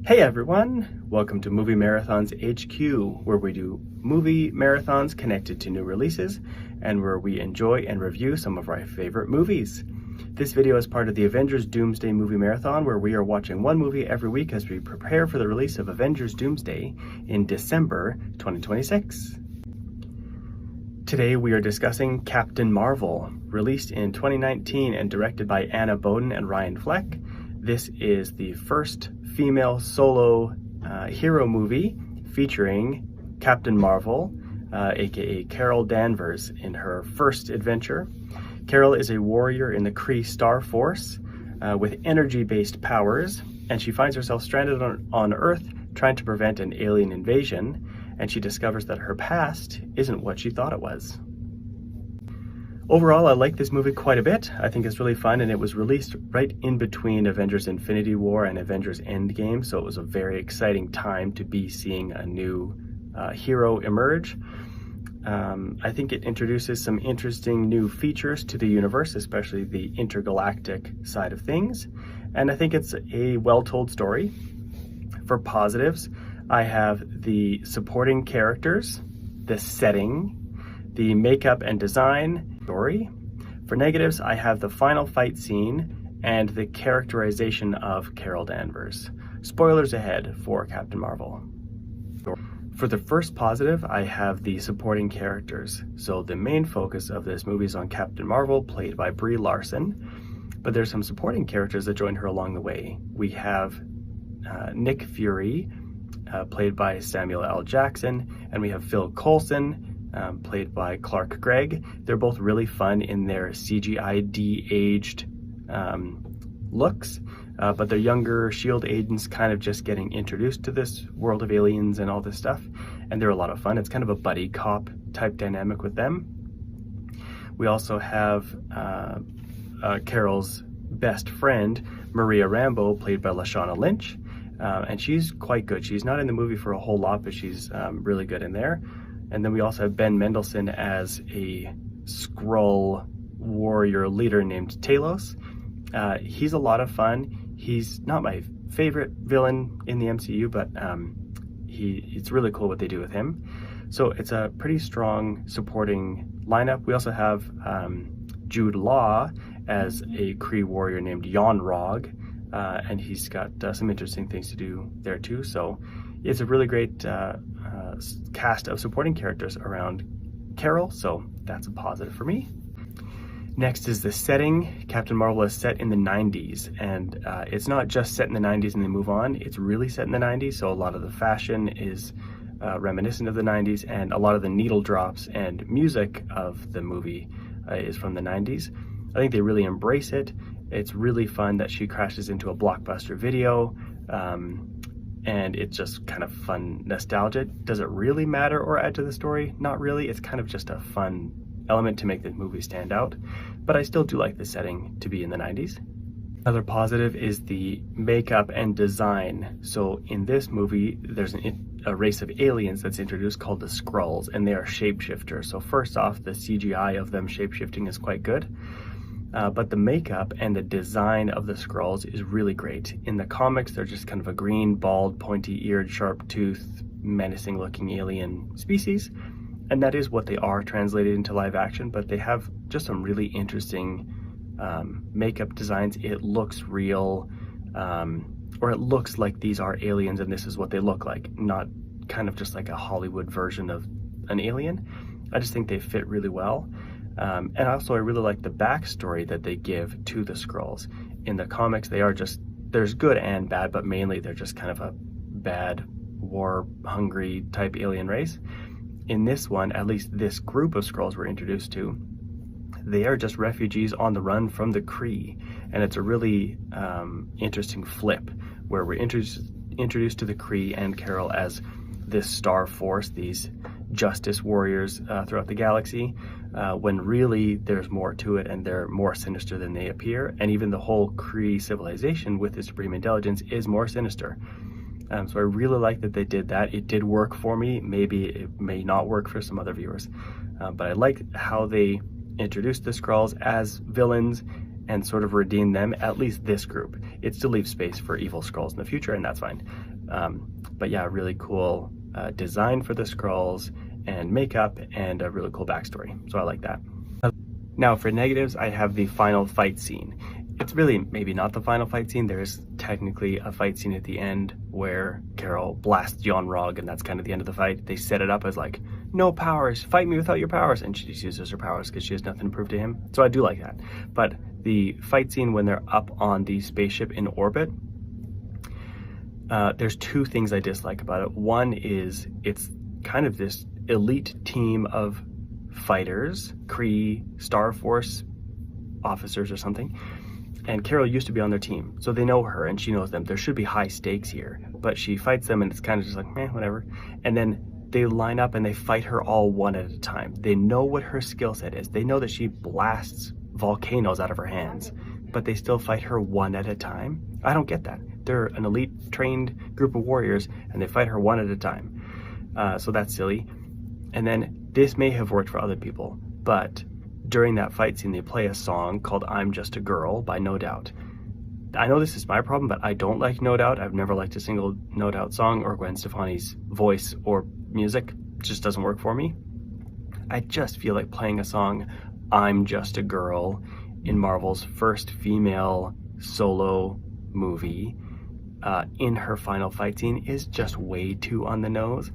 Hey everyone! Welcome to Movie Marathon's HQ, where we do movie marathons connected to new releases and where we enjoy and review some of our favorite movies. This video is part of the Avengers Doomsday Movie Marathon, where we are watching one movie every week as we prepare for the release of Avengers Doomsday in December 2026. Today we are discussing Captain Marvel, released in 2019 and directed by Anna Boden and Ryan Fleck. This is the first female solo hero movie featuring Captain Marvel, aka Carol Danvers, in her first adventure. Carol is a warrior in the Kree Star Force with energy-based powers, and she finds herself stranded on Earth trying to prevent an alien invasion, and she discovers that her past isn't what she thought it was. Overall, I like this movie quite a bit. I think it's really fun, and it was released right in between Avengers Infinity War and Avengers Endgame, so it was a very exciting time to be seeing a new hero emerge. I think it introduces some interesting new features to the universe, especially the intergalactic side of things, and I think it's a well-told story. For positives, I have the supporting characters, the setting, the makeup and design, story. For negatives, I have the final fight scene and the characterization of Carol Danvers. Spoilers ahead for Captain Marvel. For the first positive, I have the supporting characters. So the main focus of this movie is on Captain Marvel, played by Brie Larson, but there's some supporting characters that join her along the way. We have Nick Fury, played by Samuel L. Jackson, and we have Phil Coulson, played by Clark Gregg. They're both really fun in their CGI de-aged looks, but they're younger S.H.I.E.L.D. agents kind of just getting introduced to this world of aliens and all this stuff, and they're a lot of fun. It's kind of a buddy cop type dynamic with them. We also have Carol's best friend, Maria Rambeau, played by Lashana Lynch, and she's quite good. She's not in the movie for a whole lot, but she's really good in there. And then we also have Ben Mendelsohn as a Skrull warrior leader named Talos. He's a lot of fun. He's not my favorite villain in the MCU, but it's really cool what they do with him. So it's a pretty strong supporting lineup. We also have Jude Law as a Kree warrior named Yon-Rogg, and he's got some interesting things to do there too. So it's a really great cast of supporting characters around Carol, so that's a positive for me. Next is the setting. Captain Marvel is set in the 90s, and it's not just set in the 90s and they move on, it's really set in the 90s, so a lot of the fashion is reminiscent of the 90s, and a lot of the needle drops and music of the movie is from the 90s. I think they really embrace it. It's really fun that she crashes into a blockbuster video, and it's just kind of fun nostalgia. Does it really matter or add to the story? Not really. It's kind of just a fun element to make the movie stand out, but I still do like the setting to be in the 90s. Another positive is the makeup and design. So in this movie, there's a race of aliens that's introduced called the Skrulls, and they are shapeshifters. So first off, the CGI of them shapeshifting is quite good. But the makeup and the design of the Skrulls is really great. In the comics, they're just kind of a green, bald, pointy-eared, sharp-toothed, menacing-looking alien species. And that is what they are translated into live action, but they have just some really interesting makeup designs. It looks real, or it looks like these are aliens and this is what they look like, not kind of just like a Hollywood version of an alien. I just think they fit really well. And also I really like the backstory that they give to the Skrulls. In the comics, there's good and bad, but mainly they're just kind of a bad, war-hungry type alien race. In this one, at least this group of Skrulls we're introduced to, they are just refugees on the run from the Kree. And it's a really interesting flip, where we're introduced to the Kree and Carol as this Star Force, these justice warriors throughout the galaxy, when really there's more to it and they're more sinister than they appear. And even the whole Kree civilization with its supreme intelligence is more sinister. So I really like that they did that. It did work for me. Maybe it may not work for some other viewers. But I like how they introduced the Skrulls as villains and sort of redeem them, at least this group. It still leaves space for evil Skrulls in the future, and that's fine. But yeah, really cool design for the Skrulls and makeup and a really cool backstory. So I like that. Now for negatives, I have the final fight scene. It's really maybe not the final fight scene. There's technically a fight scene at the end where Carol blasts Yon-Rogg, and that's kind of the end of the fight. They set it up as like, no powers, fight me without your powers. And she just uses her powers because she has nothing to prove to him. So I do like that. But the fight scene when they're up on the spaceship in orbit, there's two things I dislike about it. One is it's kind of this elite team of fighters, Kree, Star Force officers or something, and Carol used to be on their team, so they know her and she knows them. There should be high stakes here, but she fights them and it's kind of just like, whatever. And then they line up and they fight her all one at a time. They know what her skill set is. They know that she blasts volcanoes out of her hands, but they still fight her one at a time. I don't get that. They're an elite trained group of warriors and they fight her one at a time. So that's silly. And then this may have worked for other people, but during that fight scene, they play a song called I'm Just a Girl by No Doubt. I know this is my problem, but I don't like No Doubt. I've never liked a single No Doubt song or Gwen Stefani's voice or music. It just doesn't work for me. I just feel like playing a song, I'm Just a Girl, in Marvel's first female solo movie in her final fight scene is just way too on the nose.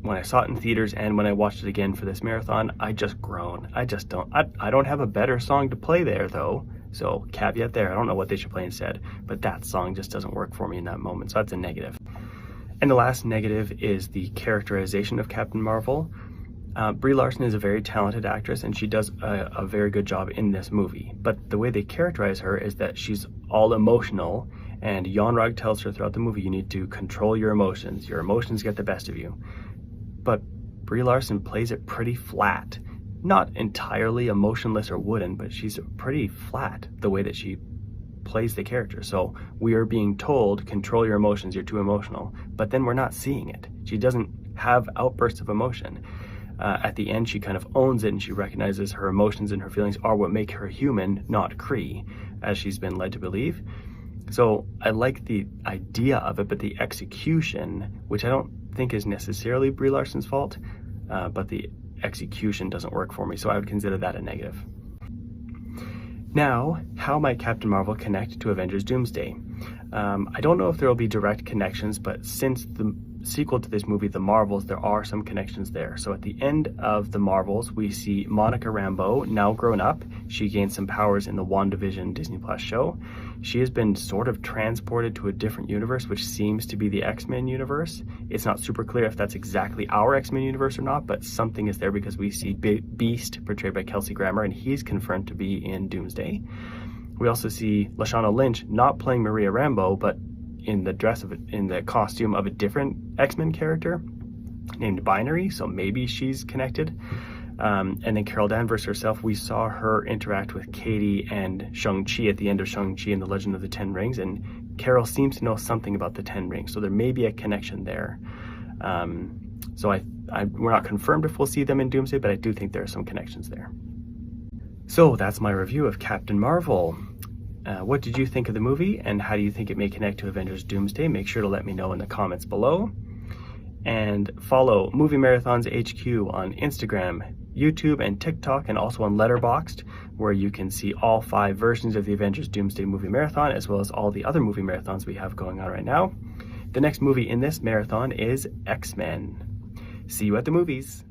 When I saw it in theaters and when I watched it again for this marathon, I just groaned. I don't have a better song to play there though. So caveat there, I don't know what they should play instead, but that song just doesn't work for me in that moment. So that's a negative. And the last negative is the characterization of Captain Marvel. Brie Larson is a very talented actress and she does a very good job in this movie. But the way they characterize her is that she's all emotional, and Yon-Rogg tells her throughout the movie, you need to control your emotions. Your emotions get the best of you. But Brie Larson plays it pretty flat. Not entirely emotionless or wooden, but she's pretty flat the way that she plays the character. So we are being told, control your emotions, you're too emotional, but then we're not seeing it. She doesn't have outbursts of emotion. At the end, she kind of owns it and she recognizes her emotions and her feelings are what make her human, not Kree, as she's been led to believe. So I like the idea of it, but the execution, which I don't think is necessarily Brie Larson's fault, but the execution doesn't work for me, so I would consider that a negative. Now, how might Captain Marvel connect to Avengers Doomsday? I don't know if there will be direct connections, but since the sequel to this movie, The Marvels, there are some connections there. So at the end of The Marvels, we see Monica Rambeau, now grown up. She gains some powers in the WandaVision Disney Plus show. She has been sort of transported to a different universe, which seems to be the X-Men universe. It's not super clear if that's exactly our X-Men universe or not, but something is there because we see Beast, portrayed by Kelsey Grammer, and he's confirmed to be in Doomsday. We also see Lashana Lynch not playing Maria Rambeau, but in the costume of a different X-Men character named Binary, so maybe she's connected. And then Carol Danvers herself, we saw her interact with Katie and Shang-Chi at the end of Shang-Chi and the Legend of the Ten Rings, and Carol seems to know something about the Ten Rings, so there may be a connection there. So we're not confirmed if we'll see them in Doomsday, but I do think there are some connections there. So that's my review of Captain Marvel. What did you think of the movie, and how do you think it may connect to Avengers Doomsday? Make sure to let me know in the comments below. And follow Movie Marathons HQ on Instagram, YouTube, and TikTok, and also on Letterboxd, where you can see all 5 versions of the Avengers Doomsday Movie Marathon, as well as all the other movie marathons we have going on right now. The next movie in this marathon is X-Men. See you at the movies.